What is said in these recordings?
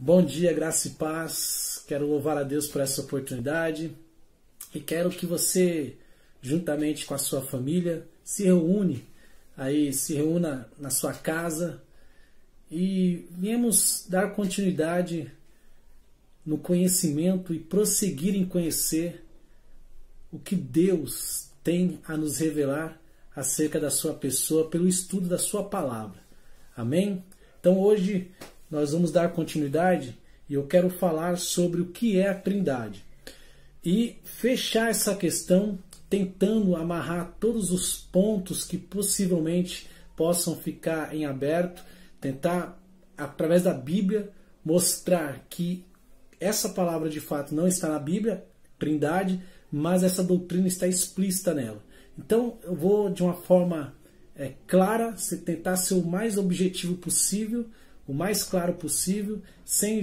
Bom dia, graça e paz. Quero louvar a Deus por essa oportunidade e quero que você, juntamente com a sua família, se reúna na sua casa e viemos dar continuidade no conhecimento e prosseguir em conhecer o que Deus tem a nos revelar acerca da sua pessoa pelo estudo da sua palavra. Amém? Então hoje nós vamos dar continuidade e eu quero falar sobre o que é a Trindade. E fechar essa questão tentando amarrar todos os pontos que possivelmente possam ficar em aberto, tentar, através da Bíblia, mostrar que essa palavra de fato não está na Bíblia, Trindade, mas essa doutrina está explícita nela. Então eu vou de uma forma clara, tentar ser o mais objetivo possível, o mais claro possível, sem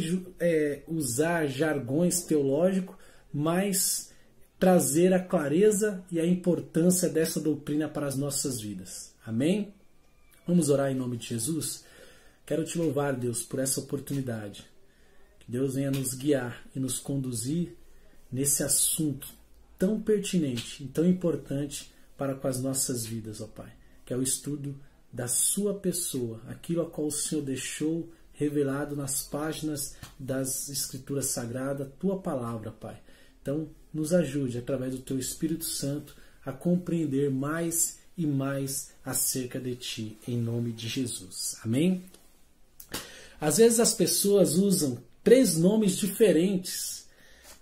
usar jargões teológicos, mas trazer a clareza e a importância dessa doutrina para as nossas vidas. Amém? Vamos orar em nome de Jesus? Quero te louvar, Deus, por essa oportunidade. Que Deus venha nos guiar e nos conduzir nesse assunto tão pertinente e tão importante para com as nossas vidas, ó Pai, que é o estudo da sua pessoa, aquilo a qual o Senhor deixou revelado nas páginas das Escrituras Sagradas, tua palavra, Pai. Então, nos ajude, através do teu Espírito Santo, a compreender mais e mais acerca de ti, em nome de Jesus. Amém? Às vezes as pessoas usam 3 nomes diferentes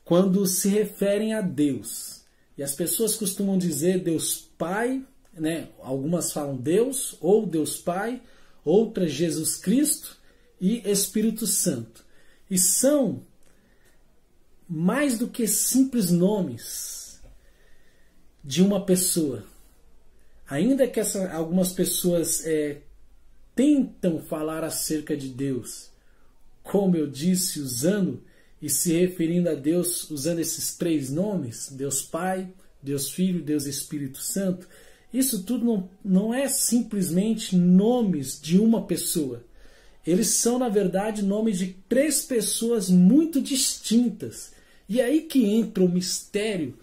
quando se referem a Deus. E as pessoas costumam dizer Deus Pai, né? Algumas falam Deus, ou Deus Pai, outras Jesus Cristo e Espírito Santo. E são mais do que simples nomes de uma pessoa. Ainda que algumas pessoas tentam falar acerca de Deus, como eu disse, usando e se referindo a Deus, usando esses 3 nomes, Deus Pai, Deus Filho, Deus Espírito Santo, isso tudo não é simplesmente nomes de uma pessoa. Eles são, na verdade, nomes de 3 pessoas muito distintas. E aí que entra o mistério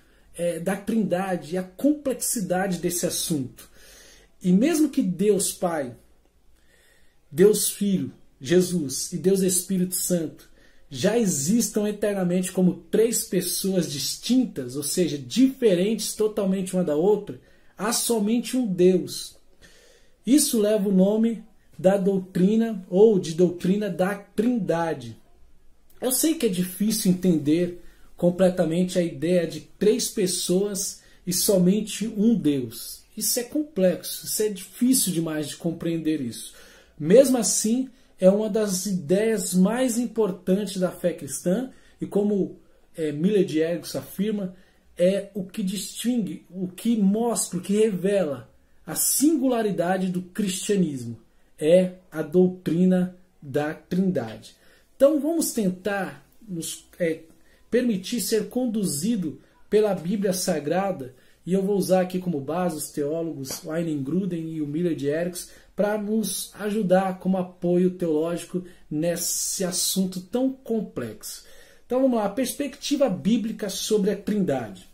da Trindade e a complexidade desse assunto. E mesmo que Deus Pai, Deus Filho, Jesus e Deus Espírito Santo já existam eternamente como 3 pessoas distintas, ou seja, diferentes totalmente uma da outra, há somente um Deus. Isso leva o nome da doutrina ou de doutrina da Trindade. Eu sei que é difícil entender completamente a ideia de 3 pessoas e somente um Deus. Isso é complexo, isso é difícil demais de compreender isso. Mesmo assim, é uma das ideias mais importantes da fé cristã e como Miller de Erickson afirma, é o que distingue, o que mostra, o que revela a singularidade do cristianismo. É a doutrina da Trindade. Então vamos tentar nos permitir ser conduzido pela Bíblia Sagrada, e eu vou usar aqui como base os teólogos Wayne Grudem e o Miller de Erickson para nos ajudar como apoio teológico nesse assunto tão complexo. Então vamos lá, a perspectiva bíblica sobre a Trindade.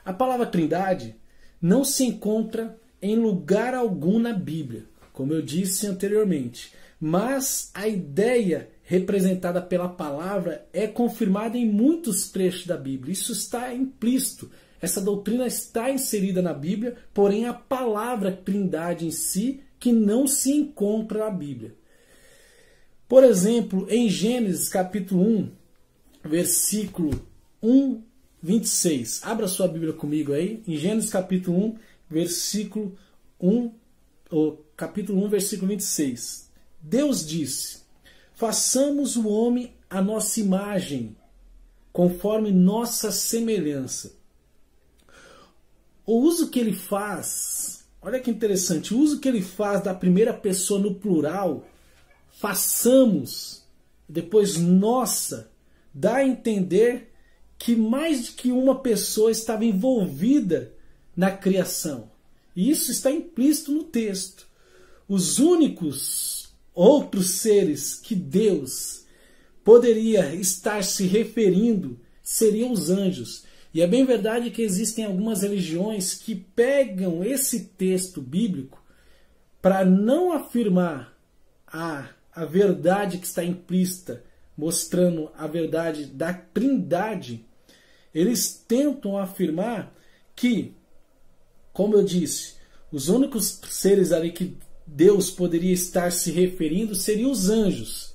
A palavra Trindade não se encontra em lugar algum na Bíblia, como eu disse anteriormente, mas a ideia representada pela palavra é confirmada em muitos trechos da Bíblia. Isso está implícito. Essa doutrina está inserida na Bíblia, porém a palavra Trindade em si que não se encontra na Bíblia. Por exemplo, em Gênesis capítulo 1, versículo 1, 26. Abra sua Bíblia comigo aí. Em Gênesis capítulo 1, versículo 1, capítulo 1, versículo 26. Deus disse: façamos o homem à nossa imagem, conforme nossa semelhança. O uso que ele faz, olha que interessante, o uso que ele faz da primeira pessoa no plural, façamos, depois nossa, dá a entender que mais de que uma pessoa estava envolvida na criação. E isso está implícito no texto. Os únicos outros seres que Deus poderia estar se referindo seriam os anjos. E é bem verdade que existem algumas religiões que pegam esse texto bíblico para não afirmar a verdade que está implícita, mostrando a verdade da Trindade. Eles tentam afirmar que, como eu disse, os únicos seres ali que Deus poderia estar se referindo seriam os anjos.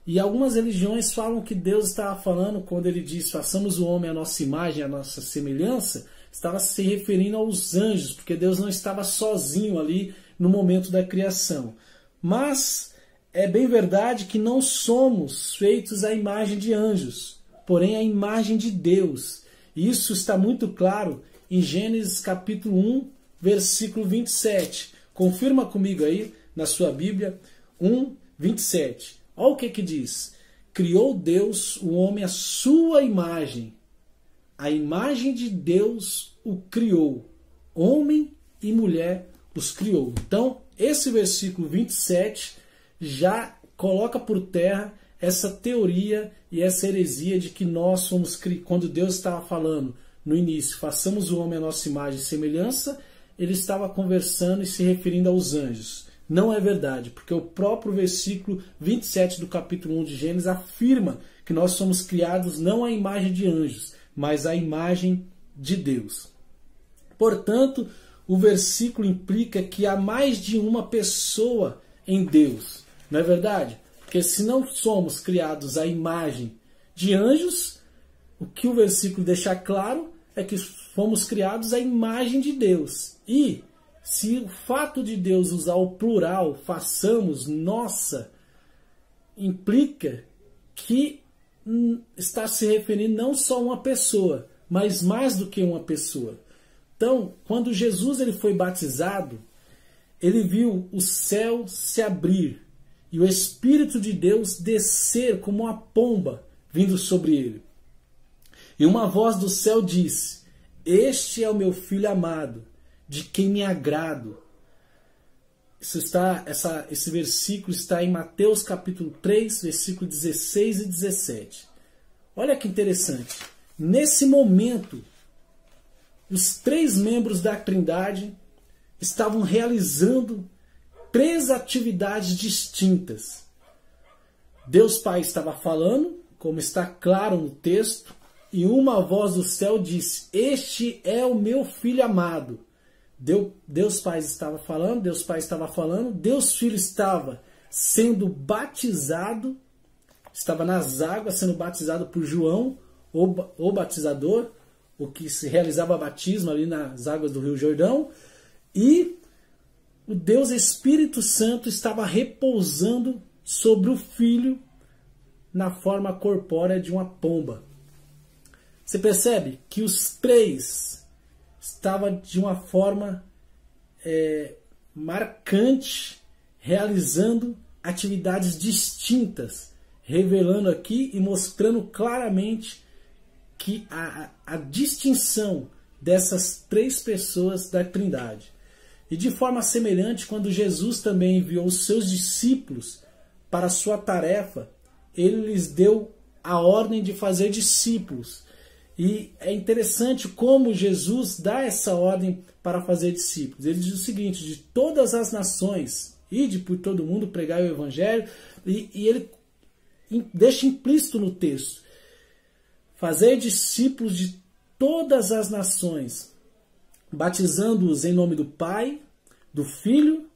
E algumas religiões falam que Deus estava falando, quando ele diz façamos o homem à nossa imagem, à nossa semelhança, estava se referindo aos anjos, porque Deus não estava sozinho ali no momento da criação. Mas é bem verdade que não somos feitos à imagem de anjos, porém à imagem de Deus. E isso está muito claro em Gênesis capítulo 1, versículo 27. Confirma comigo aí na sua Bíblia, 1, 27. Olha o que diz. Criou Deus o homem à sua imagem. A imagem de Deus o criou. Homem e mulher os criou. Então, esse versículo 27 já coloca por terra essa teoria e essa heresia de que nós somos, quando Deus estava falando no início, façamos o homem à nossa imagem e semelhança, ele estava conversando e se referindo aos anjos. Não é verdade, porque o próprio versículo 27 do capítulo 1 de Gênesis afirma que nós somos criados não à imagem de anjos, mas à imagem de Deus. Portanto, o versículo implica que há mais de uma pessoa em Deus. Não é verdade? Porque se não somos criados à imagem de anjos, o que o versículo deixa claro é que fomos criados à imagem de Deus. E se o fato de Deus usar o plural, façamos nossa, implica que está se referindo não só a uma pessoa, mas mais do que uma pessoa. Então, quando Jesus ele foi batizado, ele viu o céu se abrir e o Espírito de Deus descer como uma pomba vindo sobre ele. E uma voz do céu disse: Este é o meu filho amado, de quem me agrado. Esse versículo está em Mateus capítulo 3, versículo 16 e 17. Olha que interessante. Nesse momento, os três membros da Trindade estavam realizando três atividades distintas. Deus Pai estava falando, como está claro no texto, e uma voz do céu disse: Este é o meu filho amado. Deus Pai estava falando, Deus Filho estava sendo batizado, estava nas águas sendo batizado por João, o batizador, o que se realizava batismo ali nas águas do Rio Jordão, e o Deus Espírito Santo estava repousando sobre o Filho na forma corpórea de uma pomba. Você percebe que os três estavam de uma forma marcante, realizando atividades distintas, revelando aqui e mostrando claramente que a distinção dessas três pessoas da Trindade. E de forma semelhante, quando Jesus também enviou os seus discípulos para a sua tarefa, ele lhes deu a ordem de fazer discípulos. E é interessante como Jesus dá essa ordem para fazer discípulos. Ele diz o seguinte: de todas as nações, ide por todo mundo, pregai o Evangelho, e ele deixa implícito no texto: fazei discípulos de todas as nações, batizando-os em nome do Pai, do Filho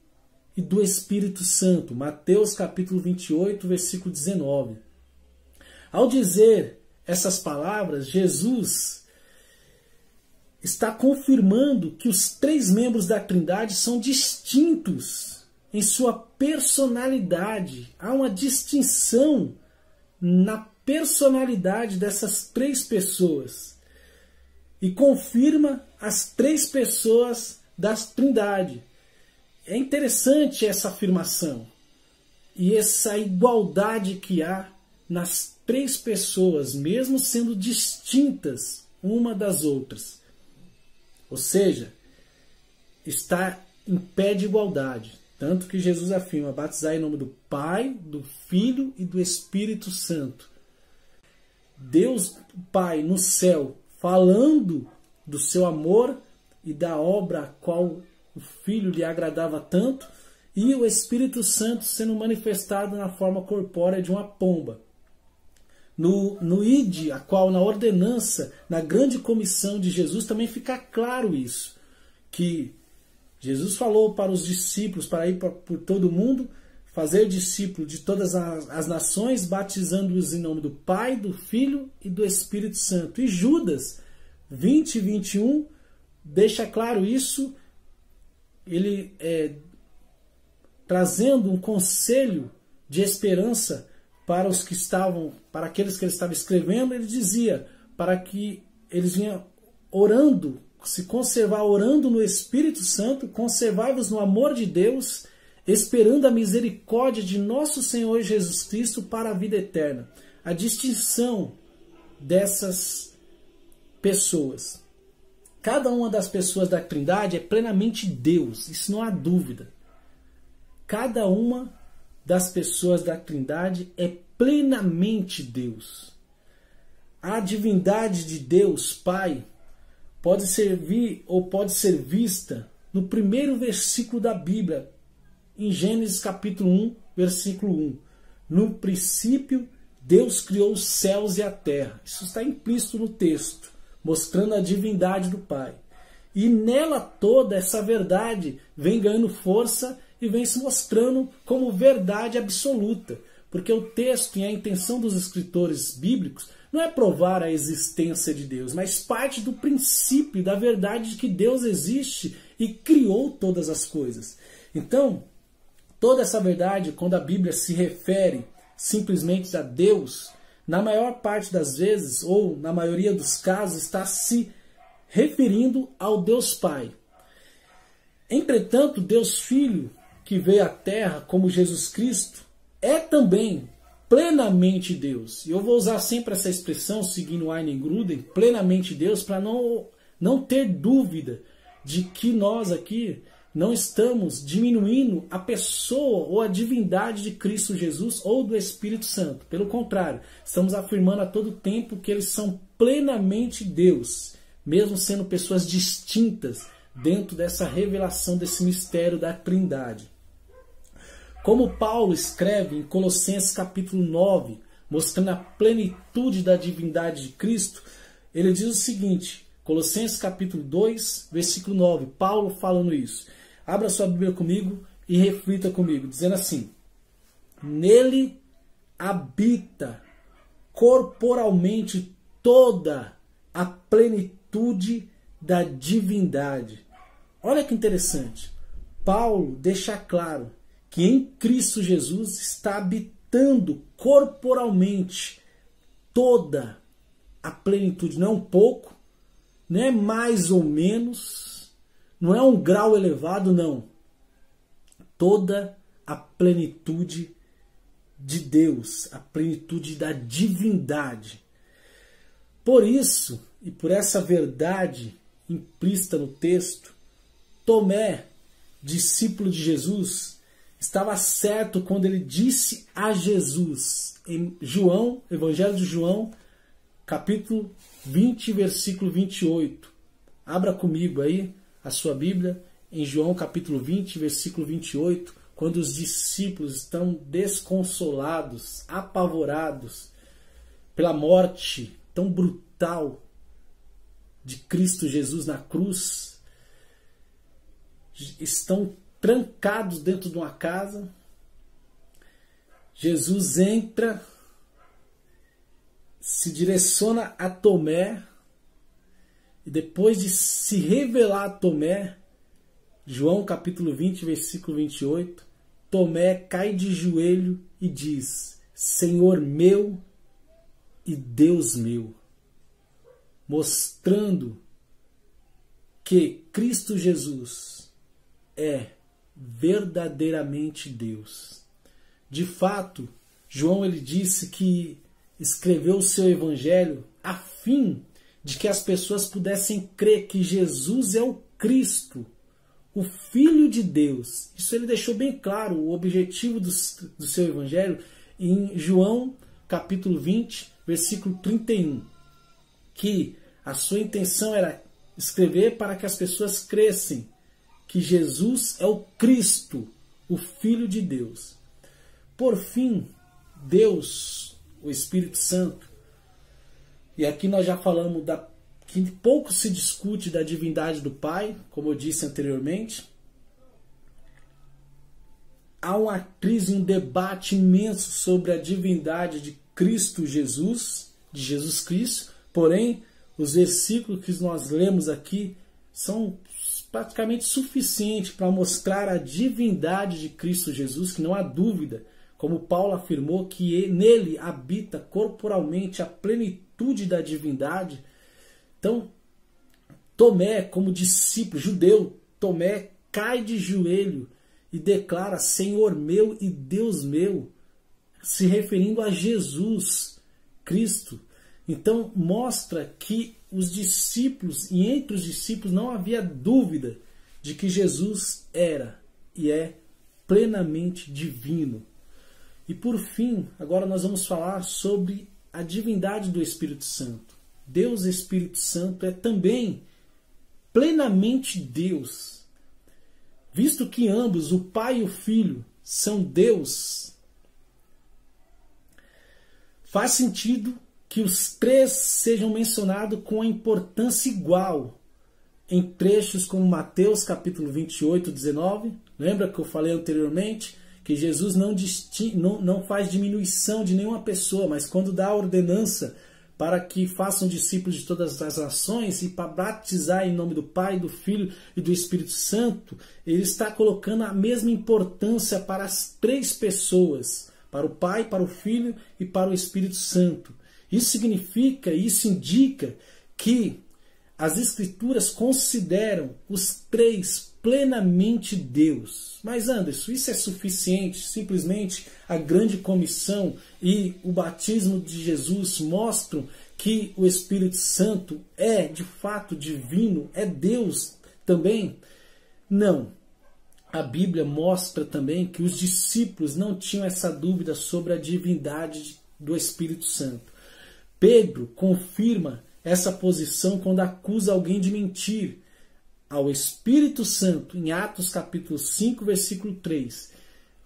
e do Espírito Santo. Mateus capítulo 28, versículo 19. Ao dizer essas palavras, Jesus está confirmando que os três membros da Trindade são distintos em sua personalidade. Há uma distinção na personalidade dessas três pessoas. E confirma as três pessoas da Trindade. É interessante essa afirmação e essa igualdade que há nas três pessoas, mesmo sendo distintas uma das outras. Ou seja, está em pé de igualdade. Tanto que Jesus afirma: batizar em nome do Pai, do Filho e do Espírito Santo. Deus Pai no céu falando do seu amor e da obra a qual o Filho lhe agradava tanto, e o Espírito Santo sendo manifestado na forma corpórea de uma pomba. No Ide, a qual na ordenança, na grande comissão de Jesus, também fica claro isso, que Jesus falou para os discípulos para ir por todo mundo, fazer discípulo de todas as nações, batizando-os em nome do Pai, do Filho e do Espírito Santo. E Judas 20 e 21 deixa claro isso, ele trazendo um conselho de esperança para os que estavam, para aqueles que ele estava escrevendo. Ele dizia para que eles vinham orando, se conservar orando no Espírito Santo, conservai-vos no amor de Deus, esperando a misericórdia de nosso Senhor Jesus Cristo para a vida eterna. A distinção dessas pessoas. Cada uma das pessoas da Trindade é plenamente Deus, isso não há dúvida. Cada uma das pessoas da Trindade é plenamente Deus. A divindade de Deus Pai pode servir ou pode ser vista no primeiro versículo da Bíblia, em Gênesis capítulo 1, versículo 1. No princípio, Deus criou os céus e a terra. Isso está implícito no texto, mostrando a divindade do Pai. E nela toda essa verdade vem ganhando força e vem se mostrando como verdade absoluta. Porque o texto e a intenção dos escritores bíblicos não é provar a existência de Deus, mas parte do princípio, da verdade de que Deus existe e criou todas as coisas. Então, toda essa verdade, quando a Bíblia se refere simplesmente a Deus, na maior parte das vezes, ou na maioria dos casos, está se referindo ao Deus Pai. Entretanto, Deus Filho, que veio à Terra como Jesus Cristo, é também plenamente Deus. E eu vou usar sempre essa expressão, seguindo Ayn Gruden, plenamente Deus, para não ter dúvida de que nós aqui não estamos diminuindo a pessoa ou a divindade de Cristo Jesus ou do Espírito Santo. Pelo contrário, estamos afirmando a todo tempo que eles são plenamente Deus, mesmo sendo pessoas distintas dentro dessa revelação desse mistério da Trindade. Como Paulo escreve em Colossenses capítulo 9, mostrando a plenitude da divindade de Cristo, ele diz o seguinte, Colossenses capítulo 2, versículo 9, Paulo falando isso. Abra sua Bíblia comigo e reflita comigo, dizendo assim: nele habita corporalmente toda a plenitude da divindade. Olha que interessante. Paulo deixa claro que em Cristo Jesus está habitando corporalmente toda a plenitude. Não é um pouco, não é mais ou menos, não é um grau elevado, não. Toda a plenitude de Deus, a plenitude da divindade. Por isso, e por essa verdade implícita no texto, Tomé, discípulo de Jesus, estava certo quando ele disse a Jesus, em João, Evangelho de João, capítulo 20, versículo 28. Abra comigo aí a sua Bíblia, em João capítulo 20, versículo 28, quando os discípulos estão desconsolados, apavorados pela morte tão brutal de Cristo Jesus na cruz, estão trancados dentro de uma casa. Jesus entra, se direciona a Tomé, e depois de se revelar a Tomé, João capítulo 20, versículo 28, Tomé cai de joelho e diz: Senhor meu e Deus meu, mostrando que Cristo Jesus é verdadeiramente Deus. De fato, João ele disse que escreveu o seu evangelho a fim de que as pessoas pudessem crer que Jesus é o Cristo, o Filho de Deus. Isso ele deixou bem claro, o objetivo do seu evangelho, em João capítulo 20, versículo 31. Que a sua intenção era escrever para que as pessoas crescem que Jesus é o Cristo, o Filho de Deus. Por fim, Deus, o Espírito Santo, e aqui nós já falamos que pouco se discute da divindade do Pai, como eu disse anteriormente. Há uma crise, um debate imenso sobre a divindade de Cristo Jesus, de Jesus Cristo, porém, os versículos que nós lemos aqui são praticamente suficientes para mostrar a divindade de Cristo Jesus, que não há dúvida, como Paulo afirmou, que nele habita corporalmente a plenitude da divindade. Então, Tomé, como discípulo judeu, Tomé cai de joelho e declara: Senhor meu e Deus meu, se referindo a Jesus Cristo. Então, mostra que os discípulos, e entre os discípulos não havia dúvida de que Jesus era e é plenamente divino. E por fim, agora nós vamos falar sobre a divindade do Espírito Santo. Deus Espírito Santo é também plenamente Deus. Visto que ambos, o Pai e o Filho, são Deus, faz sentido que os três sejam mencionados com a importância igual em trechos como Mateus capítulo 28, 19. Lembra que eu falei anteriormente que Jesus não faz diminuição de nenhuma pessoa, mas quando dá a ordenança para que façam discípulos de todas as nações e para batizar em nome do Pai, do Filho e do Espírito Santo, ele está colocando a mesma importância para as três pessoas, para o Pai, para o Filho e para o Espírito Santo. Isso significa, isso indica que as Escrituras consideram os três plenamente Deus. Mas Anderson, isso é suficiente? Simplesmente a grande comissão e o batismo de Jesus mostram que o Espírito Santo é de fato divino, é Deus também? Não. A Bíblia mostra também que os discípulos não tinham essa dúvida sobre a divindade do Espírito Santo. Pedro confirma essa posição quando acusa alguém de mentir ao Espírito Santo, em Atos capítulo 5, versículo 3.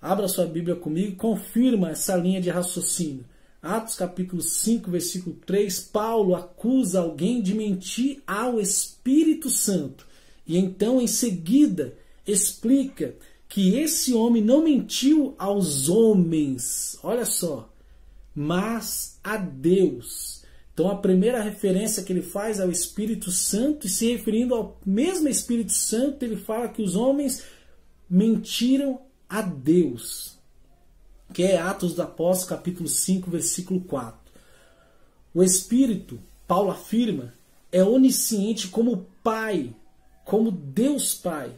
Abra sua Bíblia comigo e confirma essa linha de raciocínio. Atos capítulo 5, versículo 3, Paulo acusa alguém de mentir ao Espírito Santo. E então, em seguida, explica que esse homem não mentiu aos homens, olha só, mas a Deus. Então a primeira referência que ele faz é ao Espírito Santo, e se referindo ao mesmo Espírito Santo, ele fala que os homens mentiram a Deus, que é Atos dos Apóstolos, capítulo 5, versículo 4. O Espírito, Paulo afirma, é onisciente como Pai, como Deus Pai.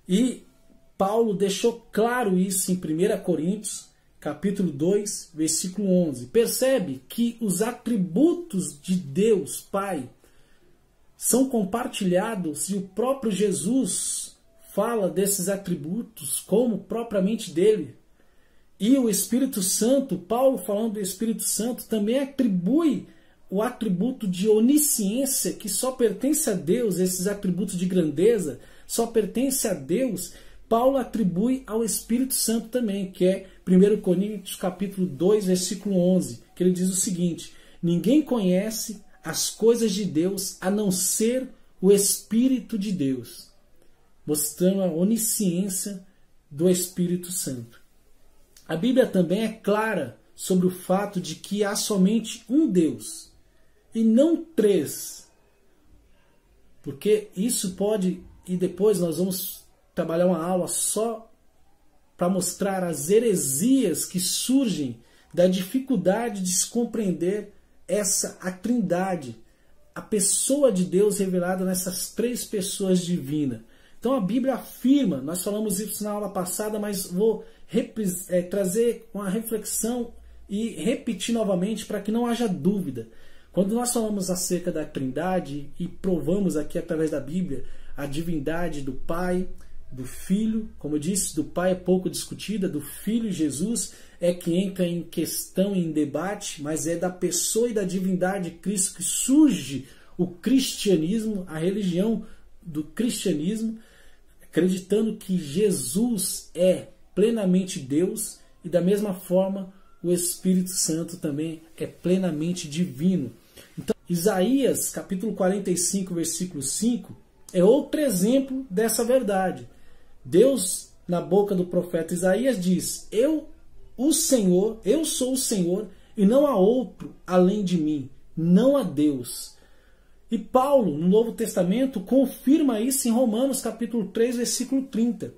E Paulo deixou claro isso em 1 Coríntios, capítulo 2, versículo 11. Percebe que os atributos de Deus Pai são compartilhados e o próprio Jesus fala desses atributos como propriamente dele. E o Espírito Santo, Paulo falando do Espírito Santo, também atribui o atributo de onisciência que só pertence a Deus, esses atributos de grandeza só pertence a Deus. Paulo atribui ao Espírito Santo também, que é 1 Coríntios capítulo 2, versículo 11, que ele diz o seguinte: ninguém conhece as coisas de Deus a não ser o Espírito de Deus, mostrando a onisciência do Espírito Santo. A Bíblia também é clara sobre o fato de que há somente um Deus, e não três, porque isso pode, e depois nós vamos trabalhar uma aula só para mostrar as heresias que surgem da dificuldade de se compreender a Trindade, a pessoa de Deus revelada nessas três pessoas divinas. Então a Bíblia afirma, nós falamos isso na aula passada, mas vou trazer uma reflexão e repetir novamente para que não haja dúvida. Quando nós falamos acerca da Trindade e provamos aqui através da Bíblia a divindade do Pai, do Filho, como eu disse, do Pai é pouco discutida, do Filho Jesus é que entra em questão, em debate, mas é da pessoa e da divindade de Cristo que surge o cristianismo, a religião do cristianismo, acreditando que Jesus é plenamente Deus e da mesma forma o Espírito Santo também é plenamente divino. Então, Isaías, capítulo 45, versículo 5, é outro exemplo dessa verdade. Deus, na boca do profeta Isaías, diz: eu sou o Senhor, e não há outro além de mim, não há Deus. E Paulo, no Novo Testamento, confirma isso em Romanos, capítulo 3, versículo 30,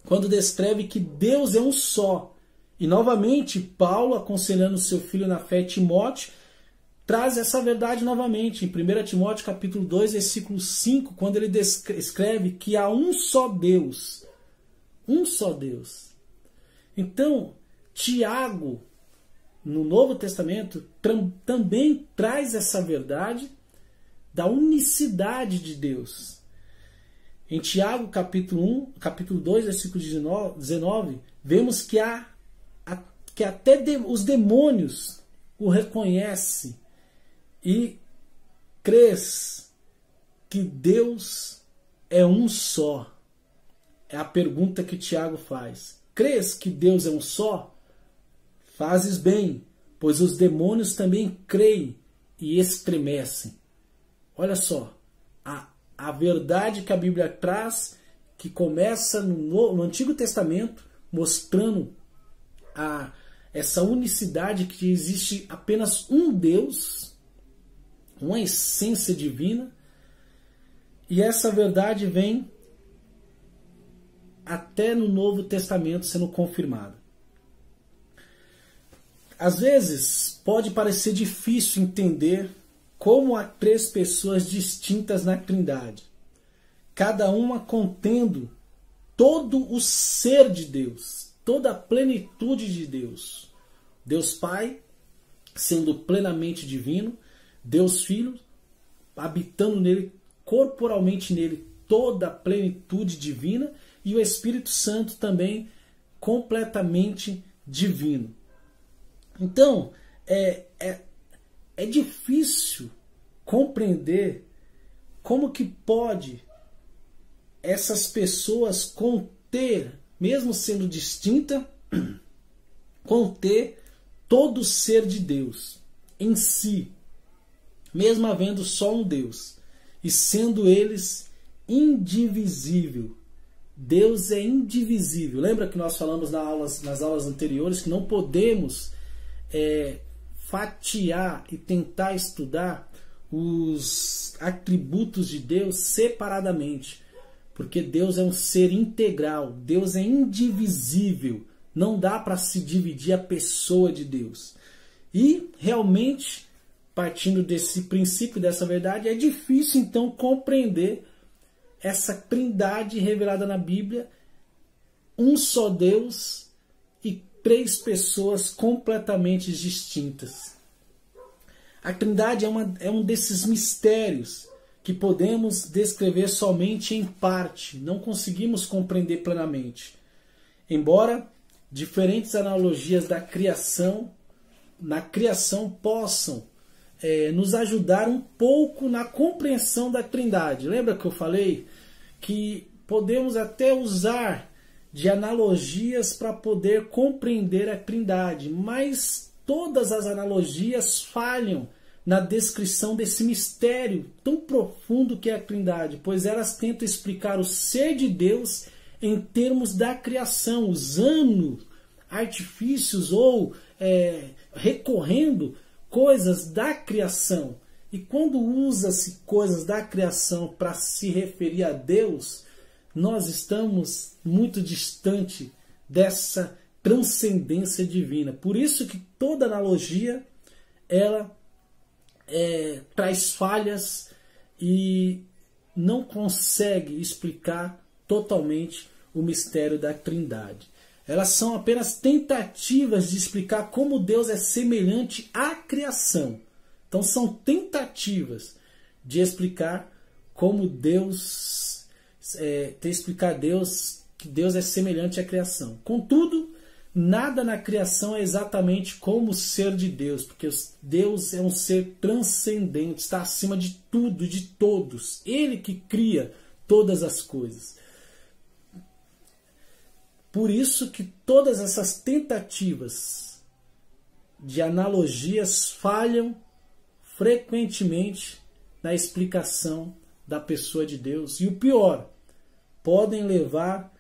quando descreve que Deus é um só. E novamente, Paulo, aconselhando seu filho na fé, Timóteo, traz essa verdade novamente, em 1 Timóteo capítulo 2, versículo 5, quando ele escreve que há um só Deus. Um só Deus. Então, Tiago, no Novo Testamento, também traz essa verdade da unicidade de Deus. Em Tiago capítulo 2, versículo 19, vemos que até os demônios o reconhecem e crês que Deus é um só. É a pergunta que Tiago faz. Crês que Deus é um só? Fazes bem, pois os demônios também creem e estremecem. Olha só, a verdade que a Bíblia traz, que começa no Antigo Testamento, mostrando essa unicidade, que existe apenas um Deus, uma essência divina, e essa verdade vem até no Novo Testamento sendo confirmada. Às vezes pode parecer difícil entender como há três pessoas distintas na Trindade, cada uma contendo todo o ser de Deus, toda a plenitude de Deus. Deus Pai, sendo plenamente divino, Deus Filho, habitando nele, corporalmente nele, toda a plenitude divina, e o Espírito Santo também completamente divino. Então, é difícil compreender como que pode essas pessoas conter, mesmo sendo distinta, conter todo o ser de Deus em si, mesmo havendo só um Deus, e sendo eles indivisível. Deus é indivisível. Lembra que nós falamos nas aulas anteriores que não podemos fatiar e tentar estudar os atributos de Deus separadamente, porque Deus é um ser integral, Deus é indivisível, não dá para se dividir a pessoa de Deus. E realmente, partindo desse princípio, dessa verdade, é difícil então compreender essa trindade revelada na Bíblia, um só Deus e três pessoas completamente distintas. A Trindade é um desses mistérios que podemos descrever somente em parte, não conseguimos compreender plenamente. Embora diferentes analogias da criação, na criação possam nos ajudar um pouco na compreensão da Trindade. Lembra que eu falei que podemos até usar de analogias para poder compreender a Trindade, mas todas as analogias falham na descrição desse mistério tão profundo que é a Trindade, pois elas tentam explicar o ser de Deus em termos da criação, usando artifícios ou recorrendo coisas da criação. E quando usa-se coisas da criação para se referir a Deus, nós estamos muito distante dessa transcendência divina. Por isso que toda analogia ela traz falhas e não consegue explicar totalmente o mistério da Trindade. Elas são apenas tentativas de explicar como Deus é semelhante à criação. Então são tentativas de explicar como Deus explicar Deus, que Deus é semelhante à criação. Contudo, nada na criação é exatamente como o ser de Deus, porque Deus é um ser transcendente, está acima de tudo e de todos. Ele que cria todas as coisas. Por isso que todas essas tentativas de analogias falham frequentemente na explicação da pessoa de Deus. E o pior, podem levar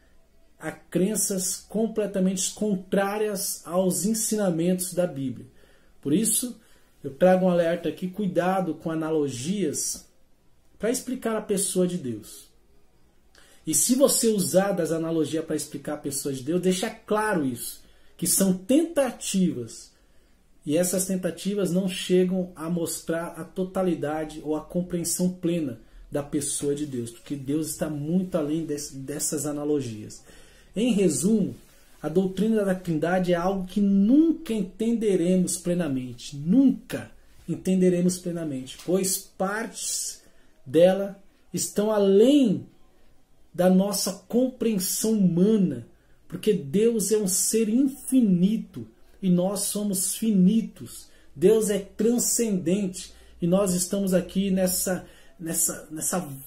a crenças completamente contrárias aos ensinamentos da Bíblia. Por isso, eu trago um alerta aqui, cuidado com analogias para explicar a pessoa de Deus. E se você usar das analogias para explicar a pessoa de Deus, deixa claro isso, que são tentativas. E essas tentativas não chegam a mostrar a totalidade ou a compreensão plena da pessoa de Deus, porque Deus está muito além dessas analogias. Em resumo, a doutrina da Trindade é algo que nunca entenderemos plenamente. Nunca entenderemos plenamente, pois partes dela estão além da nossa compreensão humana, porque Deus é um ser infinito e nós somos finitos. Deus é transcendente e nós estamos aqui nessa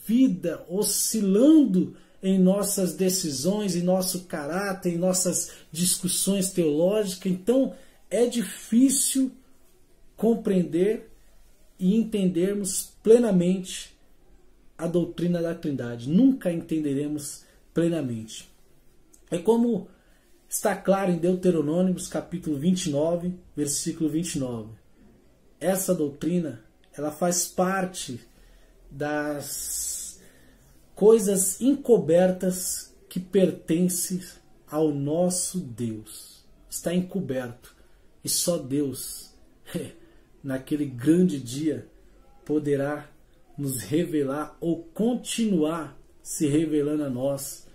vida oscilando em nossas decisões, em nosso caráter, em nossas discussões teológicas. Então é difícil compreender e entendermos plenamente a doutrina da Trindade. Nunca entenderemos plenamente. É como está claro em Deuteronômios capítulo 29, versículo 29. Essa doutrina, ela faz parte das coisas encobertas que pertencem ao nosso Deus. Está encoberto. E só Deus, naquele grande dia, poderá nos revelar ou continuar se revelando a nós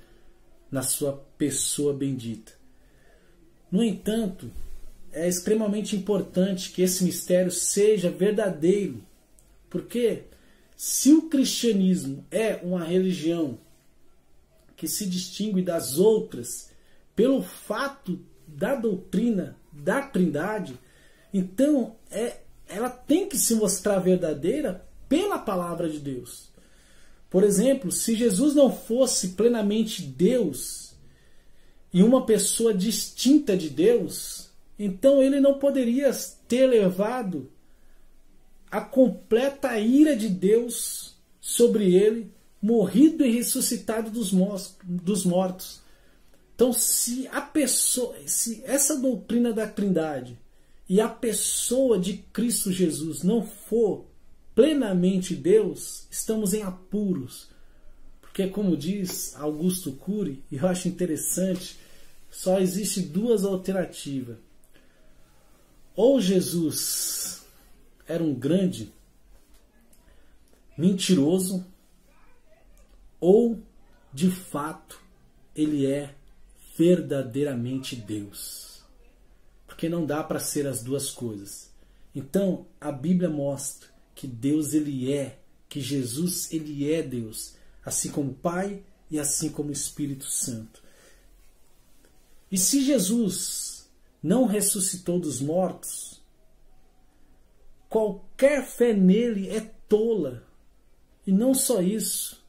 na sua pessoa bendita. No entanto, é extremamente importante que esse mistério seja verdadeiro, porque se o cristianismo é uma religião que se distingue das outras pelo fato da doutrina da Trindade, então ela tem que se mostrar verdadeira pela palavra de Deus. Por exemplo, se Jesus não fosse plenamente Deus e uma pessoa distinta de Deus, então ele não poderia ter levado a completa ira de Deus sobre ele, morrido e ressuscitado dos mortos. Então, se essa doutrina da Trindade e a pessoa de Cristo Jesus não for plenamente Deus, estamos em apuros. Porque, como diz Augusto Cury, e eu acho interessante, só existe duas alternativas. Ou Jesus era um grande mentiroso, ou, de fato, ele é verdadeiramente Deus. Porque não dá para ser as duas coisas. Então, a Bíblia mostra que Deus ele é, que Jesus ele é Deus, assim como o Pai e assim como o Espírito Santo. E se Jesus não ressuscitou dos mortos, qualquer fé nele é tola. E não só isso.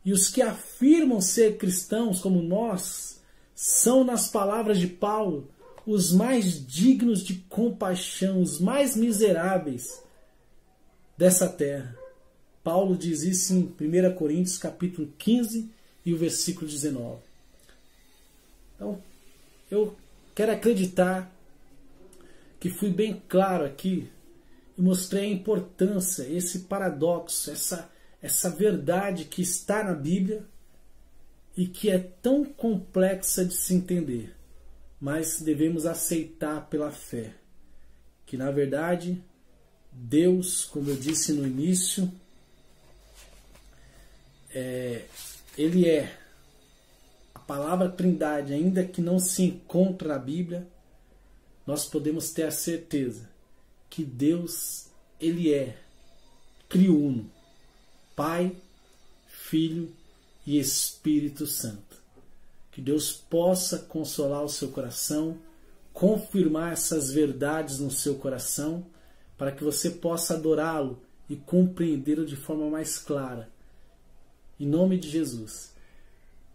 E os que afirmam ser cristãos como nós são, nas palavras de Paulo, os mais dignos de compaixão, os mais miseráveis dessa terra. Paulo diz isso em 1 Coríntios capítulo 15 e o versículo 19. Então, eu quero acreditar que fui bem claro aqui e mostrei a importância, esse paradoxo, essa verdade que está na Bíblia e que é tão complexa de se entender, mas devemos aceitar pela fé, que na verdade Deus, como eu disse no início, ele é a palavra Trindade, ainda que não se encontre na Bíblia, nós podemos ter a certeza que Deus, ele é triuno, Pai, Filho e Espírito Santo. Que Deus possa consolar o seu coração, confirmar essas verdades no seu coração, para que você possa adorá-lo e compreendê-lo de forma mais clara. Em nome de Jesus,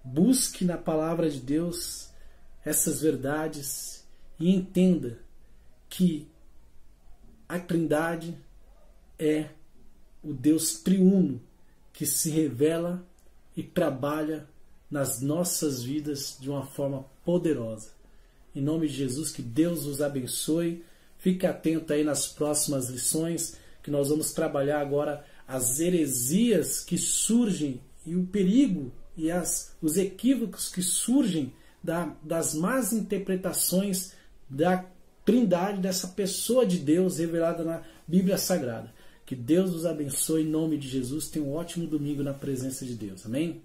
busque na palavra de Deus essas verdades e entenda que a Trindade é o Deus triuno que se revela e trabalha nas nossas vidas de uma forma poderosa. Em nome de Jesus, que Deus os abençoe. Fique atento aí nas próximas lições, que nós vamos trabalhar agora as heresias que surgem e o perigo e os equívocos que surgem das más interpretações da Trindade, dessa pessoa de Deus revelada na Bíblia Sagrada. Que Deus os abençoe em nome de Jesus. Tenha um ótimo domingo na presença de Deus. Amém?